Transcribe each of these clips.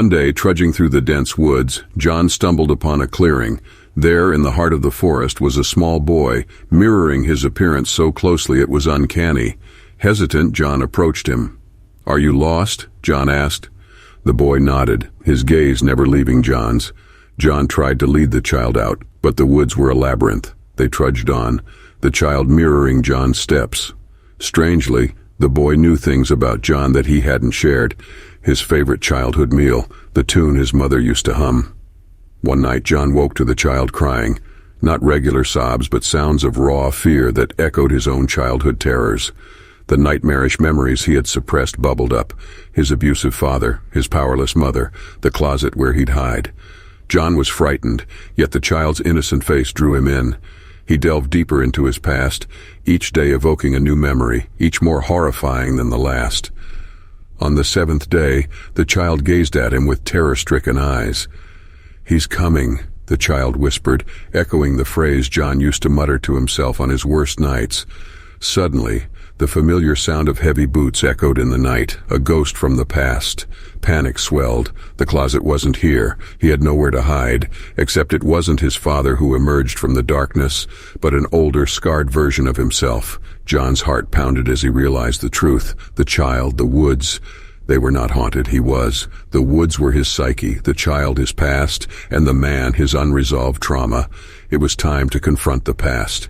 One day, trudging through the dense woods, John stumbled upon a clearing. There, in the heart of the forest, was a small boy, mirroring his appearance so closely it was uncanny. Hesitant, John approached him. "Are you lost?" John asked. The boy nodded, his gaze never leaving John's. John tried to lead the child out, but the woods were a labyrinth. They trudged on, the child mirroring John's steps. Strangely, the boy knew things about John that he hadn't shared. His favorite childhood meal, the tune his mother used to hum. One night, John woke to the child crying. Not regular sobs, but sounds of raw fear that echoed his own childhood terrors. The nightmarish memories he had suppressed bubbled up. His abusive father, his powerless mother, the closet where he'd hide. John was frightened, yet the child's innocent face drew him in. He delved deeper into his past, each day evoking a new memory, each more horrifying than the last. On the seventh day, the child gazed at him with terror-stricken eyes. "He's coming," the child whispered, echoing the phrase John used to mutter to himself on his worst nights. Suddenly, the familiar sound of heavy boots echoed in the night, a ghost from the past. Panic swelled. The closet wasn't here. He had nowhere to hide, except it wasn't his father who emerged from the darkness, but an older, scarred version of himself. John's heart pounded as he realized the truth. The child, the woods, they were not haunted, he was. The woods were his psyche, the child his past, and the man his unresolved trauma. It was time to confront the past.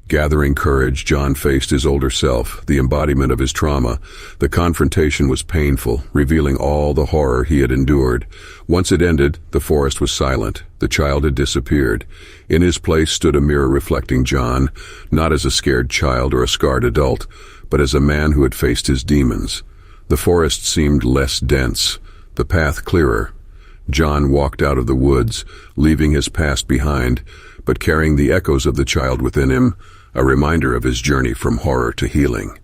Gathering courage, John faced his older self, the embodiment of his trauma. The confrontation was painful, revealing all the horror he had endured. Once it ended, the forest was silent. The child had disappeared. In his place stood a mirror reflecting John, not as a scared child or a scarred adult, but as a man who had faced his demons. The forest seemed less dense, the path clearer. John walked out of the woods, leaving his past behind, but carrying the echoes of the child within him, a reminder of his journey from horror to healing.